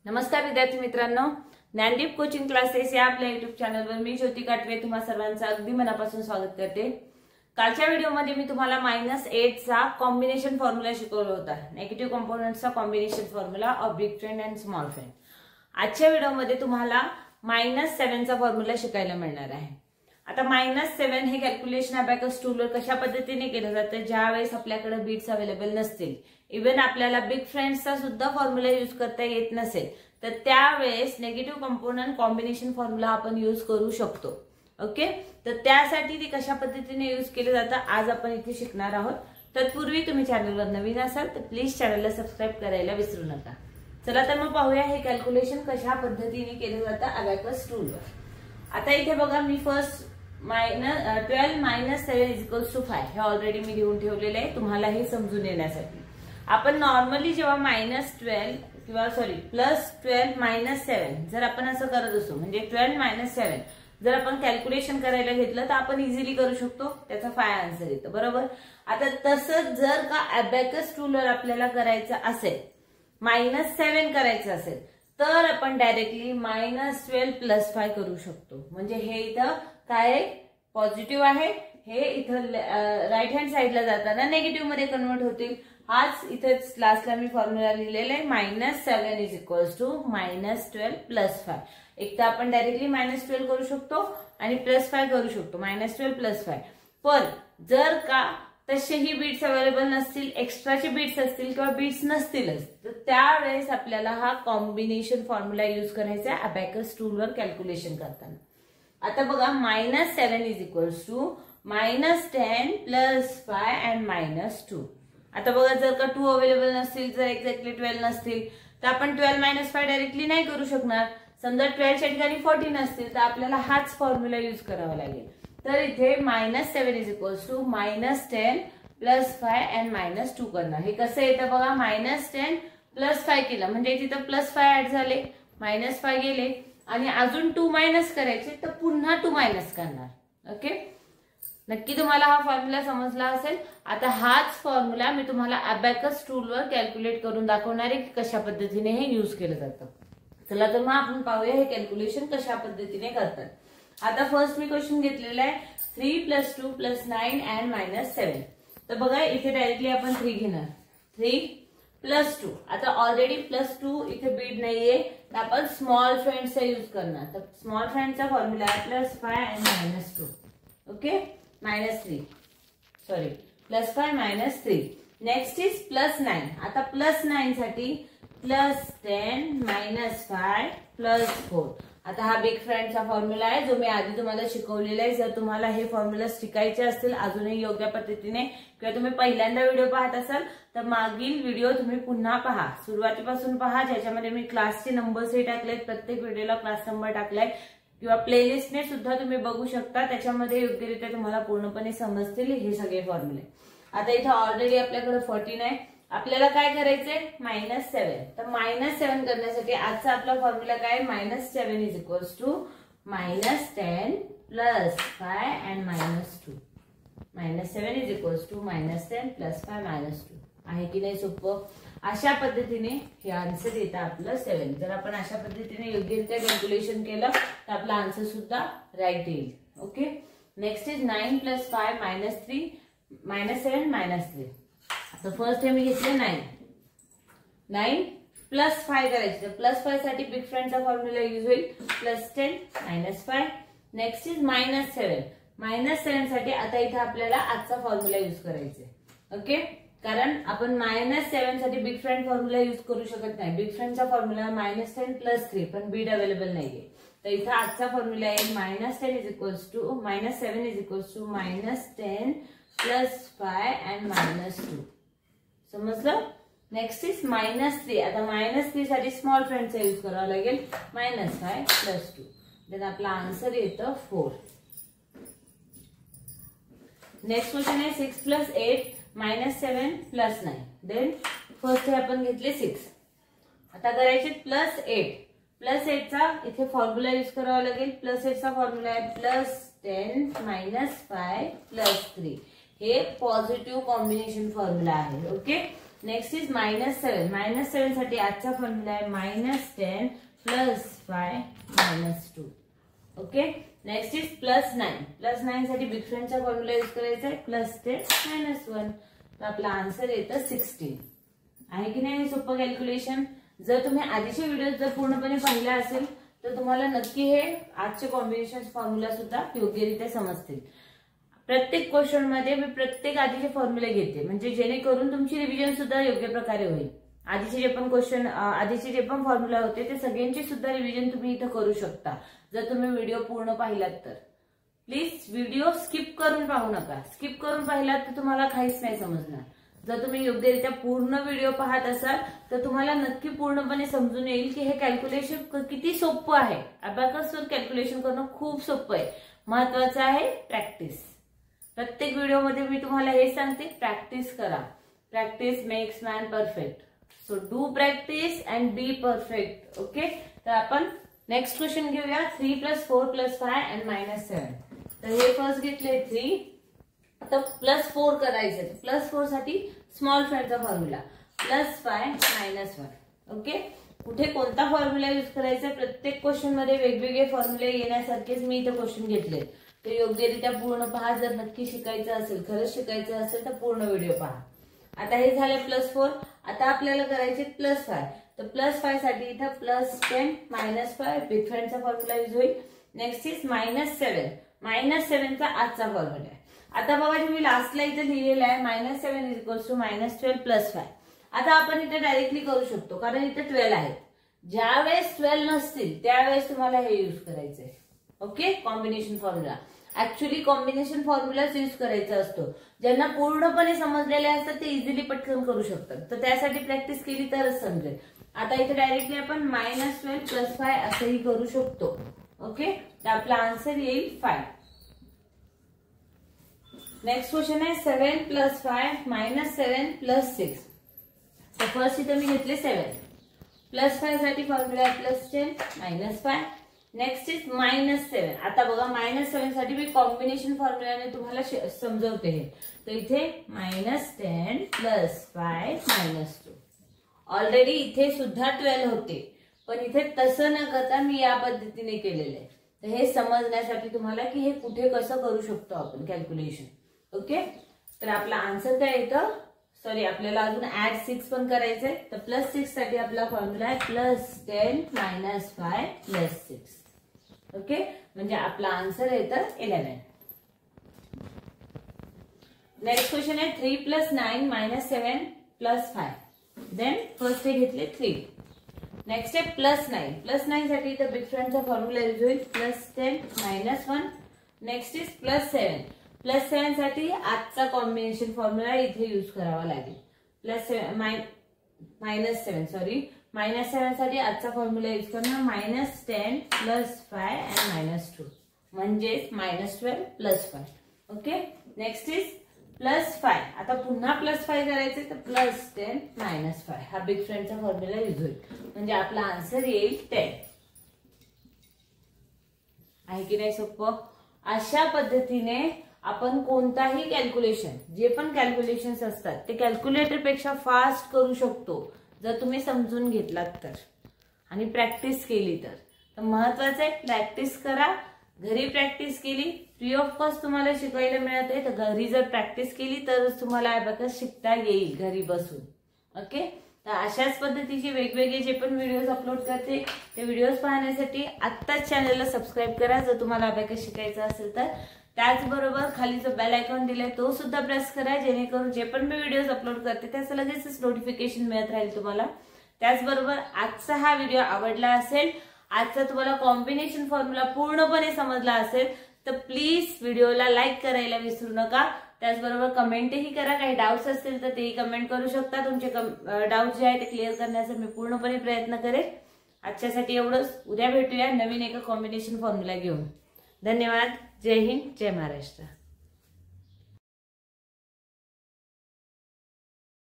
नमस्कार विद्यार्थी मित्रांनो, ज्ञानदीप कोचिंग क्लासेस या आपल्या युट्यूब चॅनलवर मी ज्योती काटवे तुम्हा सर्वांचं अगदी मनापासून स्वागत करते। कालच्या व्हिडिओमध्ये मी तुम्हाला -8 चा कॉम्बिनेशन फॉर्म्युला शिकवला होता, नेगेटिव्ह कंपोनेंट्सचा combination formula of big friend and small friend. आजच्या व्हिडिओमध्ये तुम्हाला -7 चा फॉर्म्युला शिकायला मिळणार आहे। आता -7 हे कॅल्क्युलेशन अबॅकस टूलवर कशा पद्धतीने केलं जातं, ज्यावेळेस आपल्याकडे बीट्स अवेलेबल नसतील, इव्हन आपल्याला बिग फ्रेंड्सचा सुद्धा फॉर्म्युला यूज करता येत नसेल, तर त्यावेळेस नेगेटिव्ह कंपोनंट कॉम्बिनेशन फॉर्म्युला आपण यूज करू शकतो। ओके, तर त्यासाठी ती कशा पद्धतीने यूज केलं जातं आज आपण इथे शिकणार आहोत। तत्पूर्वी तुम्ही चॅनलवर नवीन असाल तर प्लीज चॅनलला सबस्क्राईब करायला विसरू नका। चला तर मग पाहूया हे कॅल्क्युलेशन कशा पद्धतीने केलं जातं अबॅकस टूलवर। आता इथे बघा, मी फर्स्ट 12 - 7 = 5 हे ऑलरेडी मी लिहून ठेवलेले आहे तुम्हाला हे समजून येण्यासाठी। आपण नॉर्मली जेव्हा -12 किंवा +12 - 7 जर आपण असं करत असो, म्हणजे 12 - 7 जर आपण कॅल्क्युलेशन करायला घेतलं तर आपण इझिली करू शकतो, त्याचा 5 आन्सर येतो, बरोबर। आता तसंच जर का अबॅकस टूलवर आपल्याला करायचं असेल, -7 करायचं असेल, तर आपण डायरेक्टली -12 + 5 करू शकतो। म्हणजे हे इथं काय पॉझिटिव्ह आहे, हे इथं राईट हँड साइडला जाताना नेगेटिव्ह मध्ये कन्वर्ट होतील। हाच इथे लास्टला मी फॉर्म्युला लिहिलेला आहे, -7 = -12 + 5। एक तर आपण डायरेक्टली -12 करू शकतो आणि +5 करू शकतो, -12 + 5। पण जर का तसेही बीट्स अवेलेबल नसतील, एक्स्ट्राचे बीट्स असतील किंवा बीट्स नसतीलच, तर त्यावेळेस आपल्याला हा कॉम्बिनेशन फॉर्म्युला यूज करायचा आहे अबॅकस टूलवर कॅल्क्युलेशन करताना। आता बघा, -7 = -10 + 5 and -2। आता बघा, जर का 2 अवेलेबल नसतील, जर एक्झॅक्टली 12 नसतील, तर आपण 12 - 5 डायरेक्टली नाही करू शकणार। समजा 12 च्या ठिकाणी 14 असतील तर आपल्याला हाच फॉर्म्युला यूज करावा लागेल। तर इथे -7 = -10 + 5 and -2 करणार। हे कसं येतं बघा, -10 + 5 केलं म्हणजे तिथं +5 ऍड झाले, -5 गेले आणि अजून 2 मायनस करायचे, तर पुन्हा 2 मायनस करणार। ओके, नक्की तुम्हाला हा फॉर्म्युला समजला असेल। आता हाच फॉर्म्युला मी तुम्हाला अबॅकस टूलवर कॅल्क्युलेट करून दाखवणार आहे की कशा पद्धतीने हे यूज केलं जातं। चला तर मग आपण पाहूया हे कॅल्क्युलेशन कशा पद्धतीने करतात। आता फर्स्ट मी क्वेश्चन घेतलेला आहे 3 + 2 + 9 and -7। तर बघा, इथे डायरेक्टली आपण 3 घेणार, 3 + 2। आता ऑलरेडी +2 इथे बीट नाहीये, तर आपण स्मॉल फ्रेंड्सचा यूज करणार। तर स्मॉल फ्रेंडचा फॉर्म्युला आहे +5 and -2। Okay, -3 sorry +5 - 3। Next is +9। आता +9 साठी +10 - 5 + 4। आता हा बिग फ्रेंडचा फॉर्म्युला आहे जो मी आधी तुम्हाला शिकवलेला आहे। जर तुम्हाला हे फॉर्म्युला शिकायचे असतील अजूनही योग्य पद्धतीने, किंवा तुम्ही पहिल्यांदा व्हिडिओ पाहत असाल तर मागील व्हिडिओ तुम्ही पुन्हा पहा, सुरुवातीपासून पहा, ज्याच्यामध्ये मी क्लासचे नंबर्सही टाकलेत, प्रत्येक व्हिडिओला क्लास नंबर टाकलाय, किंवा प्लेलिस्टने सुद्धा तुम्ही बघू शकता, त्याच्यामध्ये योग्यरित्या तुम्हाला पूर्णपणे समजतील हे सगळे फॉर्म्युले। आता इथे ऑलरेडी आपल्याकडे 14 आहे, आपल्याला काय करायचंय -7। तर -7 करण्यासाठी आजचा आपला फॉर्म्युला काय, -7 = -10 + 5 and -2। -7 = -10 + 5 -2 आहे की नाही सोपं। अशा पद्धतीने हे आन्सर येतं आपलं 7। जर आपण अशा पद्धतीने योग्यरित्या कॅल्क्युलेशन केलं तर आपला आन्सर सुद्धा राईट येईल। Okay, next is 9 + 5 -3 -7 -3। तर फर्स्ट हे मी घेतले 9 + 5 करायचे, तर +5 साठी बिग फ्रेंडचा फॉर्म्युला यूज होईल, +10 -5। नेक्स्ट इज -7 साठी आता इथे आपल्याला आजचा फॉर्म्युला यूज करायचा। ओके, कारण आपण -7 साठी बिग फ्रेंड फॉर्म्युला यूज करू शकत नाही। बिग फ्रेंडचा फॉर्म्युला -10 + 3, पण बीट अवेलेबल नाहीये, तर इथे आजचा फॉर्म्युला आहे -7 = -10 + 5 and -2। समजलं। Next is -3। आता -3 साठी स्मॉल फ्रेंडचा यूज करावा लागेल, -5 + 2। देन आपला आन्सर येतं 4। नेक्स्ट क्वेश्चन आहे 6 + 8 -7 + 9। देन फर्स्ट हे आपण घेतले 6। आता करायचे +8 चा इथे फॉर्म्युला यूज करावा लागेल। +8 चा फॉर्म्युला आहे +10 - 5 + 3। हे पॉझिटिव्ह कॉम्बिनेशन फॉर्म्युला आहे। Okay, next is -7. -7 साठी आजचा फॉर्म्युला आहे -10 + 5 - 2. ओके. Next is +9. +9 साठी बिग फ्रेंडचा फॉर्म्युला यूज करायचा आहे +10 - 1. तर आपला आन्सर येतं 16. आहे की नाही सोपं कॅल्क्युलेशन. जर तुम्ही आधीचे व्हिडिओ जर पूर्णपणे पाहिला असेल तर तुम्हाला नक्की हे आजचे कॉम्बिनेशन फॉर्म्युला सुद्धा योग्यरित्या समजतील. प्रत्येक क्वेश्चन मध्ये मी प्रत्येक आधीचे फॉर्म्युले घेते म्हणजे जेणेकरून तुमची रिव्हिजन सुद्धा योग्य प्रकारे होईल. आधीचे जे पण क्वेश्चन आधीचे जे पण फॉर्म्युला होते ते सगळ्यांची सुद्धा रिव्हिजन तुम्ही इथं करू शकता जर तुम्ही व्हिडिओ पूर्ण पाहिलात तर. प्लीज व्हिडिओ स्किप करून पाहू नका. स्किप करून पाहिलात तर तुम्हाला काहीच नाही समजणार. जर तुम्ही योग्यरित्या पूर्ण व्हिडिओ पाहत असाल तर तुम्हाला नक्की पूर्णपणे समजून येईल की हे कॅल्क्युलेशन किती सोपं आहे. अबॅकसवर कॅल्क्युलेशन करणं खूप सोपं आहे. महत्वाचं आहे प्रॅक्टिस. प्रत्येक व्हिडिओमध्ये मी तुम्हाला हे सांगते प्रॅक्टिस करा. Practice makes man perfect. So do practice and be perfect. Okay. तर आपण नेक्स्ट क्वेश्चन घेऊया. 3 + 4 + 5 and -7. तर हे फर्स्ट घेतले 3. आता +4 करायचं. +4 साठी स्मॉल फ्रॅक्टचा फॉर्म्युला +5 - 1. ओके. कुठे कोणता फॉर्म्युला यूज करायचा प्रत्येक क्वेश्चन मध्ये वेगवेगळे फॉर्म्युले येण्यासारखेच मी इथे क्वेश्चन घेतले. ते योग्यरित्या पूर्ण पहा. जर नक्की शिकायचं असेल खरंच शिकायचं असेल तर पूर्ण व्हिडिओ पहा. आता हे झाले +4. आता आपल्याला करायचे +5. तर +5 साठी इथं +10 - 5 बिग फ्रेंडचा फॉर्म्युला यूज होईल. Next is -7. -7 चा आजचा फॉर्म्युला आहे. आता बघा मी लास्टला इथे लिहिलेलं आहे -7 = -12 + 5. आता आपण इथे डायरेक्टली करू शकतो कारण इथे 12 आहेत. ज्यावेळेस 12 नसतील त्यावेळेस तुम्हाला हे यूज करायचंय. Okay. Combination formula. Actually combination फॉर्म्युलाच यूज करायचा असतो. ज्यांना पूर्णपणे समजलेले असतात ते इझिली पटकन करू शकतात. तर त्यासाठी प्रॅक्टिस केली तरच समजेल. आता इथे डायरेक्टली आपण -12 + 5 असंही करू शकतो. ओके. तर आपला आन्सर येईल 5. नेक्स्ट क्वेश्चन आहे 7 + 5 - 7 + 6. तर फर्स्ट इथे मी घेतले 7. +5 साठी फॉर्म्युला आहे +10 - 5. Next is -7. आता बघा -7 साठी मी कॉम्बिनेशन फॉर्म्युलाने तुम्हाला समजवते हे. तर इथे -10 + 5 - 2. ऑलरेडी इथे सुद्धा 12 होते पण इथे तसं न करता मी या पद्धतीने केलेलं आहे. तर हे समजण्यासाठी तुम्हाला की हे कुठे कसं करू शकतो आपण कॅल्क्युलेशन. ओके. तर आपला आन्सर काय येतं. सॉरी आपल्याला अजून ऍड 6 पण करायचंय. तर +6 साठी आपला फॉर्म्युला आहे +10 - 5 + 6. ओके. म्हणजे आपला आन्सर येतं 11. नेक्स्ट क्वेश्चन आहे 3 + 9 - 7 + 5. देन फर्स्ट हे घेतले 3. नेक्स्ट आहे +9. +9 साठी इथं बिग फ्रेंडचा फॉर्म्युला यूज होईल +10 - 1. Next is +7. +7 साठी आजचा कॉम्बिनेशन फॉर्म्युला इथे यूज करावा लागेल. -7 सॉरी -7 साठी आजचा फॉर्म्युला यूज करणार -10 + 5 and -2 म्हणजेच -12 + 5. ओके. Next is +5. आता पुन्हा +5 करायचे तर +10 - 5 हा बिग फ्रेंडचा फॉर्म्युला यूज होईल. म्हणजे आपला आन्सर येईल 10. आहे की नाही सोपं. अशा पद्धतीने आपण कोणताही कॅल्क्युलेशन जे पण कॅल्क्युलेशन्स असतात ते कॅल्क्युलेटर पेक्षा फास्ट करू शकतो जर तुम्ही समजून घेतलात तर आणि प्रॅक्टिस केली तर. महत्वाचं आहे प्रॅक्टिस करा. घरी प्रॅक्टिस केली फ्री ऑफ कॉस्ट तुम्हाला शिकायला मिळते. तर घरी जर प्रॅक्टिस केली तरच तुम्हाला अबॅकस शिकता येईल घरी बसून. ओके. तर अशाच पद्धतीचे वेगवेगळे जे पण व्हिडिओज अपलोड करते ते व्हिडिओज पाहण्यासाठी आत्ताच चॅनलला सबस्क्राईब करा जर तुम्हाला अबॅकस शिकायचं असेल तर. त्याचबरोबर खाली जो बेल आयकॉन दिलाय तो सुद्धा प्रेस करा जेणेकरून जे पण मी व्हिडिओज अपलोड करते त्याचं लगेचच नोटिफिकेशन मिळत राहील तुम्हाला. त्याचबरोबर आजचा हा व्हिडिओ आवडला असेल, आजचा तुम्हाला कॉम्बिनेशन फॉर्म्युला पूर्णपणे समजला असेल तर प्लीज व्हिडिओला लाईक करायला विसरू नका. त्याचबरोबर कमेंटही करा. काही डाऊट्स असतील तर तेही कमेंट करू शकता. तुमचे डाऊट जे आहे ते क्लिअर करण्याचा मी पूर्णपणे प्रयत्न करेन. आजच्यासाठी एवढंच. उद्या भेटूया नवीन एका कॉम्बिनेशन फॉर्म्युला घेऊन. धन्यवाद. जय हिंद. जय महाराष्ट्र.